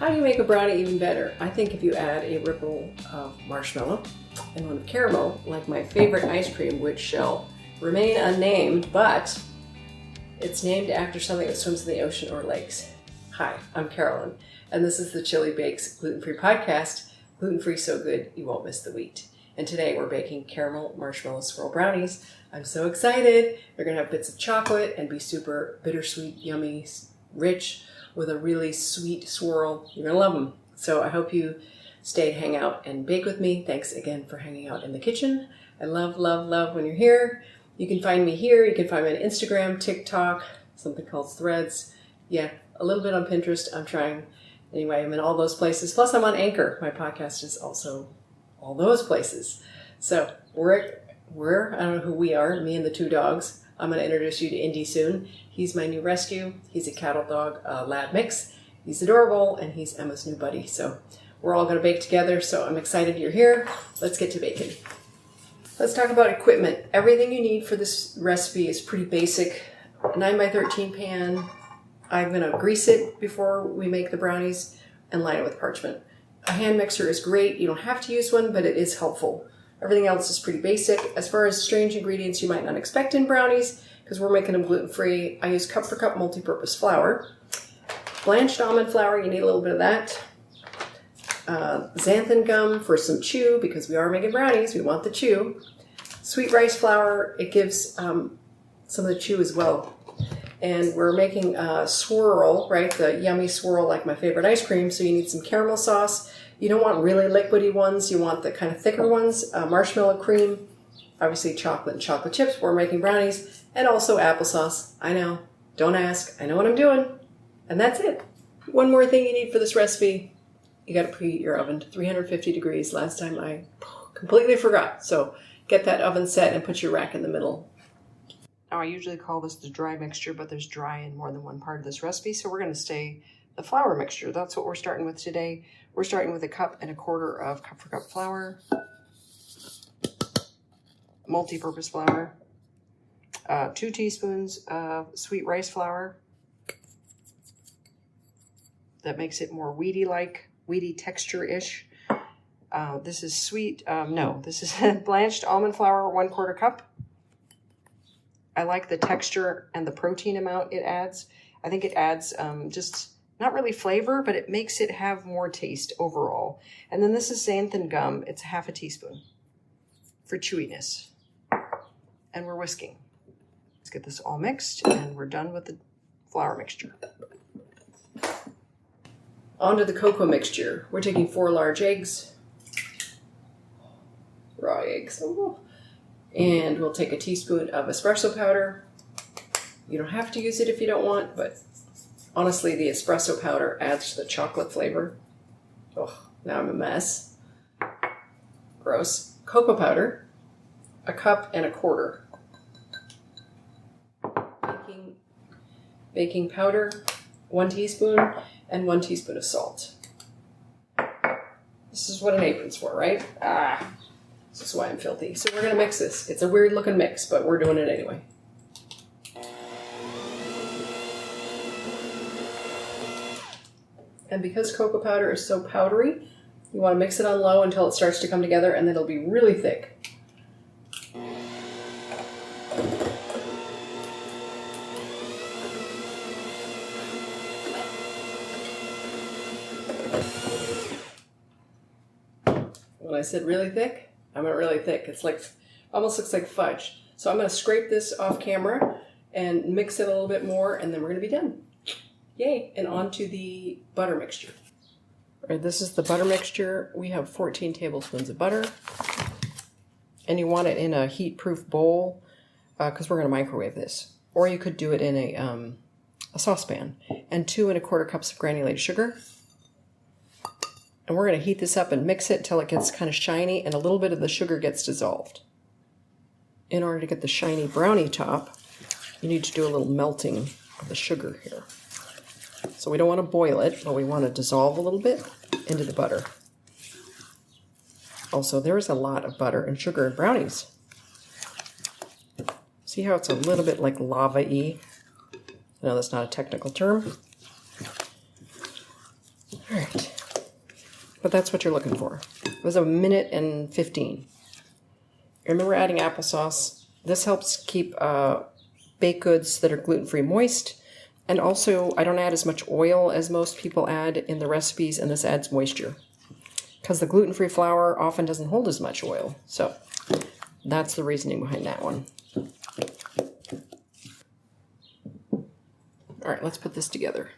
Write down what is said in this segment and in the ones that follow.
How do you make a brownie even better? I think if you add a ripple of marshmallow and one of caramel, like my favorite ice cream, which shall remain unnamed, but it's named after something that swims in the ocean or lakes. Hi, I'm Carolyn, and this is the Chili Bakes Gluten-Free podcast. Gluten-free so good you won't miss the wheat. And today we're baking caramel marshmallow swirl brownies. I'm so excited. They're gonna have bits of chocolate and be super bittersweet, yummy, rich, with a really sweet swirl. You're gonna love them. So I hope you stay, hang out, and bake with me. Thanks again for hanging out in the kitchen. I love, love, love when you're here. You can find me here. You can find me on Instagram, TikTok, something called Threads. Yeah, a little bit on Pinterest. I'm trying. Anyway, I'm in all those places. Plus, I'm on Anchor. My podcast is also all those places. So we're I don't know who we are, me and the two dogs. I'm going to introduce you to Indy soon. He's my new rescue. He's a cattle dog lab mix. He's adorable, and he's Emma's new buddy. So we're all going to bake together, so I'm excited you're here. Let's get to baking. Let's talk about equipment. Everything you need for this recipe is pretty basic. 9x13 pan. I'm going to grease it before we make the brownies and line it with parchment. A hand mixer is great. You don't have to use one, but it is helpful. Everything else is pretty basic. As far as strange ingredients you might not expect in brownies, because we're making them gluten-free, I use Cup4Cup Multipurpose Flour. Blanched almond flour, you need a little bit of that. Xanthan gum for some chew, because we are making brownies, we want the chew. Sweet rice flour, it gives some of the chew as well. And we're making a swirl, right? The yummy swirl like my favorite ice cream, so you need some caramel sauce. You don't want really liquidy ones, you want the kind of thicker ones. Marshmallow cream, obviously chocolate and chocolate chips, we're making brownies, and also applesauce. I know, don't ask, I know what I'm doing. And that's it. One more thing you need for this recipe, you gotta preheat your oven to 350 degrees. Last time I completely forgot. So get that oven set and put your rack in the middle. Now I usually call this the dry mixture, but there's dry in more than one part of this recipe, so we're gonna stay the flour mixture. That's what we're starting with today. We're starting with 1.25 cups of Cup4Cup flour, multi-purpose flour, 2 teaspoons of sweet rice flour. That makes it more weedy-like, weedy texture-ish. This is this is blanched almond flour, 1/4 cup. I like the texture and the protein amount it adds. I think it adds just not really flavor, but it makes it have more taste overall. And then this is xanthan gum. It's 1/2 teaspoon for chewiness. And we're whisking. Let's get this all mixed, and we're done with the flour mixture. On to the cocoa mixture. We're taking 4 large eggs. Raw eggs. And we'll take a teaspoon of espresso powder. You don't have to use it if you don't want, but honestly, the espresso powder adds to the chocolate flavor. Oh, now I'm a mess. Gross. Cocoa powder, 1.25 cups. Baking powder, 1 teaspoon, and 1 teaspoon of salt. This is what an apron's for, right? This is why I'm filthy. So we're gonna mix this. It's a weird looking mix, but we're doing it anyway. And because cocoa powder is so powdery, you want to mix it on low until it starts to come together, and then it'll be really thick. When I said really thick, I meant really thick. It's like, almost looks like fudge. So I'm going to scrape this off camera and mix it a little bit more, and then we're going to be done. Yay, and on to the butter mixture. All right, this is the butter mixture. We have 14 tablespoons of butter. And you want it in a heat-proof bowl because we're going to microwave this. Or you could do it in a saucepan. And 2 1/4 cups of granulated sugar. And we're going to heat this up and mix it until it gets kind of shiny and a little bit of the sugar gets dissolved. In order to get the shiny brownie top, you need to do a little melting of the sugar here. So we don't want to boil it, but we want to dissolve a little bit into the butter. Also, there is a lot of butter and sugar in brownies. See how it's a little bit like lava-y? I know that's not a technical term. All right. but that's what you're looking for. It was 1:15. Remember adding applesauce. This helps keep baked goods that are gluten-free moist. And also, I don't add as much oil as most people add in the recipes, and this adds moisture. Because the gluten-free flour often doesn't hold as much oil. So that's the reasoning behind that one. All right, let's put this together.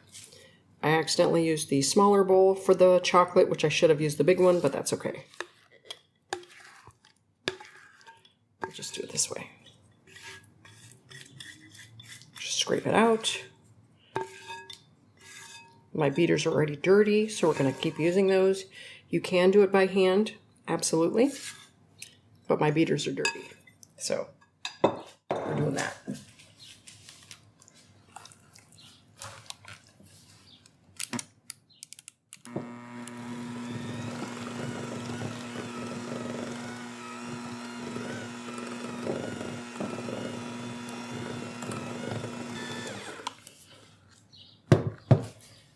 I accidentally used the smaller bowl for the chocolate, which I should have used the big one, but that's okay. I'll just do it this way. Just scrape it out. My beaters are already dirty, so we're going to keep using those. You can do it by hand, absolutely, but my beaters are dirty, so we're doing that.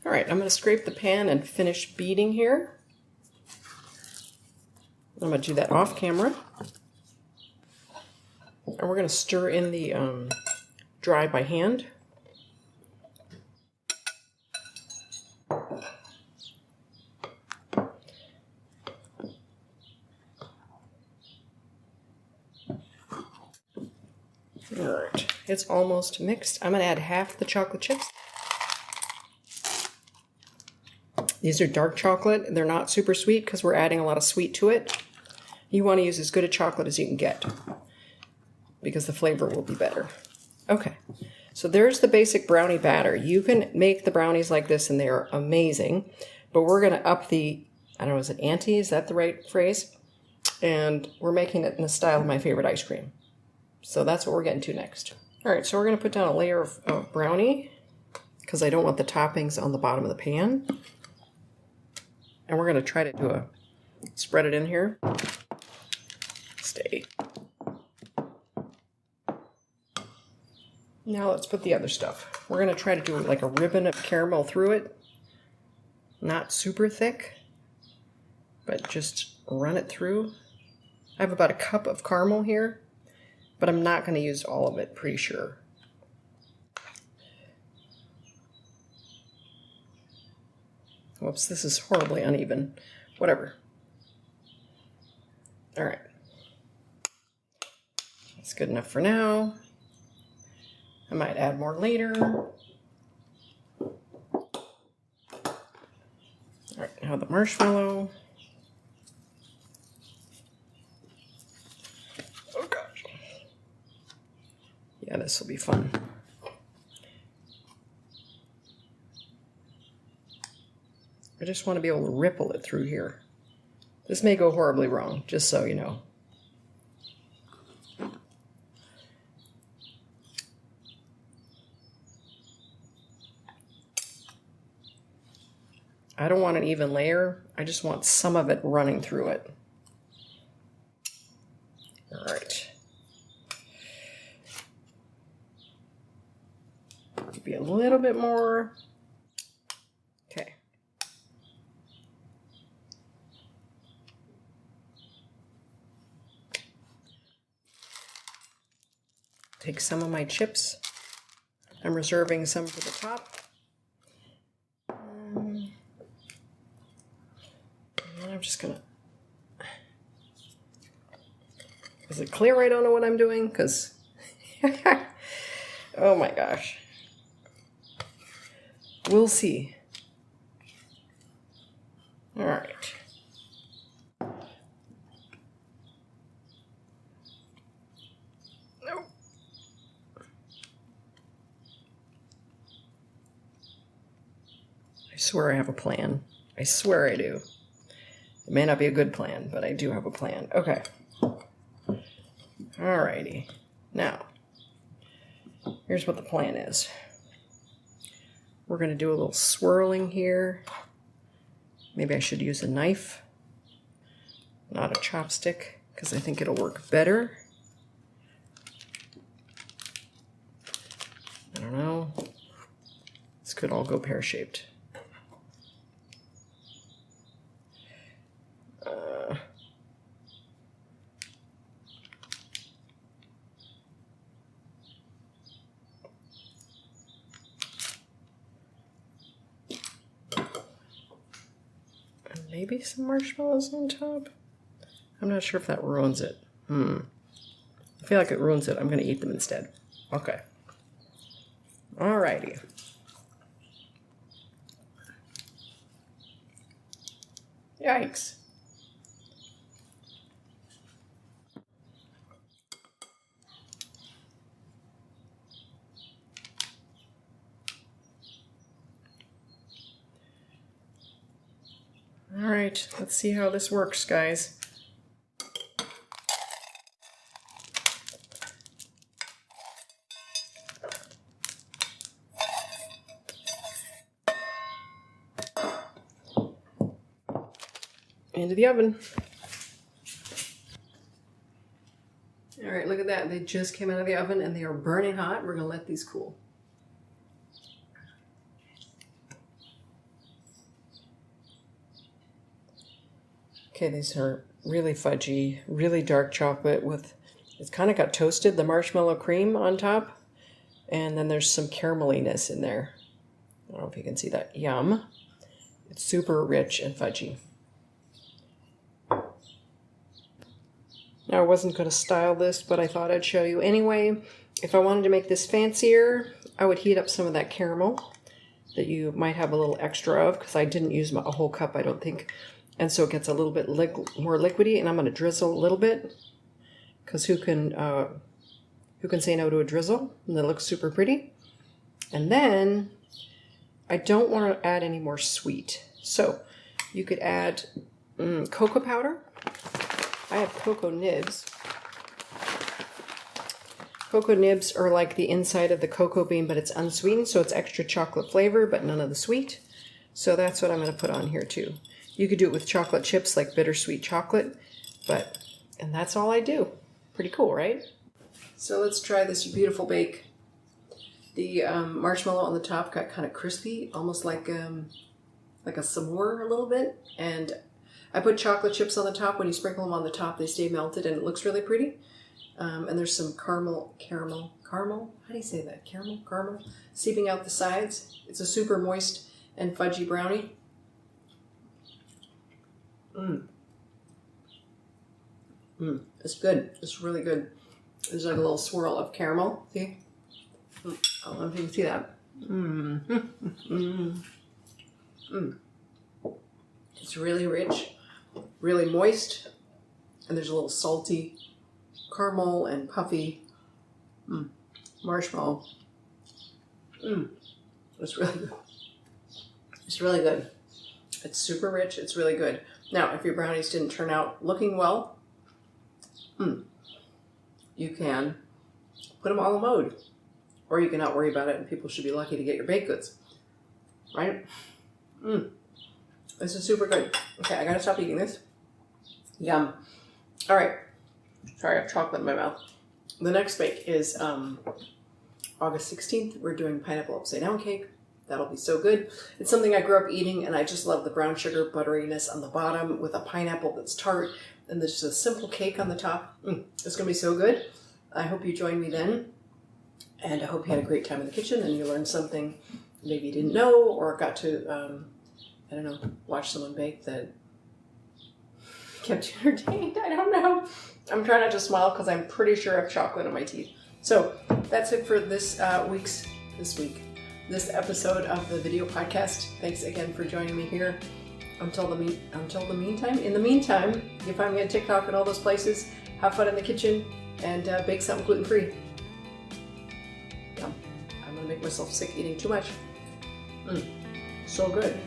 All right, I'm going to scrape the pan and finish beating here. I'm going to do that off camera. And we're going to stir in the dry by hand. Alright, it's almost mixed. I'm going to add half the chocolate chips. These are dark chocolate. They're not super sweet because we're adding a lot of sweet to it. You want to use as good a chocolate as you can get because the flavor will be better. Okay, so there's the basic brownie batter. You can make the brownies like this and they're amazing, but we're going to up the, I don't know, is it ante? Is that the right phrase? And we're making it in the style of my favorite ice cream. So that's what we're getting to next. All right, so we're going to put down a layer of brownie because I don't want the toppings on the bottom of the pan. And we're going to try to do spread it in here. Stay. Now let's put the other stuff. We're going to try to do like a ribbon of caramel through it. Not super thick, but just run it through. I have about a cup of caramel here, but I'm not going to use all of it, pretty sure. Whoops, this is horribly uneven. Whatever. All right. That's good enough for now. I might add more later. All right, now the marshmallow. Oh gosh. Yeah, this will be fun. I just want to be able to ripple it through here. This may go horribly wrong, just so you know. I don't want an even layer. I just want some of it running through it. All right. Maybe a little bit more. Okay. Take some of my chips. I'm reserving some for the top. And I'm just gonna... Is it clear I don't know what I'm doing? Because... oh my gosh. We'll see. All right. Nope. I swear I have a plan. I swear I do. It may not be a good plan, but I do have a plan. Okay. Alrighty. Now, here's what the plan is. We're going to do a little swirling here. Maybe I should use a knife, not a chopstick, because I think it'll work better. I don't know. This could all go pear-shaped. maybe some marshmallows on top. I'm not sure if that ruins it. I feel like it ruins it. I'm going to eat them instead. Okay. Alrighty. Yikes. All right, let's see how this works, guys. Into the oven. All right, look at that. They just came out of the oven and they are burning hot. We're gonna let these cool. Okay, these are really fudgy, really dark chocolate with, it's kind of got toasted, the marshmallow cream on top. And then there's some carameliness in there. I don't know if you can see that. Yum. It's super rich and fudgy. Now, I wasn't going to style this, but I thought I'd show you anyway. If I wanted to make this fancier, I would heat up some of that caramel that you might have a little extra of, because I didn't use a whole cup, I don't think. And so it gets a little bit more liquidy, and I'm going to drizzle a little bit, because who can say no to a drizzle? And it looks super pretty. And then I don't want to add any more sweet. So you could add cocoa powder. I have cocoa nibs. Cocoa nibs are like the inside of the cocoa bean, but it's unsweetened, so it's extra chocolate flavor, but none of the sweet. So that's what I'm going to put on here too. You could do it with chocolate chips, like bittersweet chocolate, and that's all I do. Pretty cool, right? So let's try this beautiful bake. The marshmallow on the top got kind of crispy, almost like a s'more a little bit. And I put chocolate chips on the top. When you sprinkle them on the top, they stay melted, and it looks really pretty. And there's some caramel, how do you say that? Caramel, seeping out the sides. It's a super moist and fudgy brownie. It's good. It's really good. There's like a little swirl of caramel. See? I don't know if you can see that. It's really rich, really moist, and there's a little salty caramel and puffy marshmallow. It's really good. It's really good. It's super rich. It's really good. Now, if your brownies didn't turn out looking well, you can put them all in mode, or you can not worry about it, and people should be lucky to get your baked goods, right? This is super good. Okay, I gotta stop eating this. Yum. All right. Sorry, I have chocolate in my mouth. The next bake is August 16th. We're doing pineapple upside down cake. That'll be so good. It's something I grew up eating, and I just love the brown sugar butteriness on the bottom with a pineapple that's tart, and there's just a simple cake on the top. It's gonna be so good. I hope you join me then, and I hope you had a great time in the kitchen and you learned something maybe you didn't know, or got to, I don't know, watch someone bake that kept you entertained. I don't know. I'm trying not to smile because I'm pretty sure I have chocolate in my teeth. So that's it for this this episode of the video podcast. Thanks again for joining me here. In the meantime, you find me on TikTok and all those places. Have fun in the kitchen and bake something gluten-free. Yum. I'm gonna make myself sick eating too much. So good.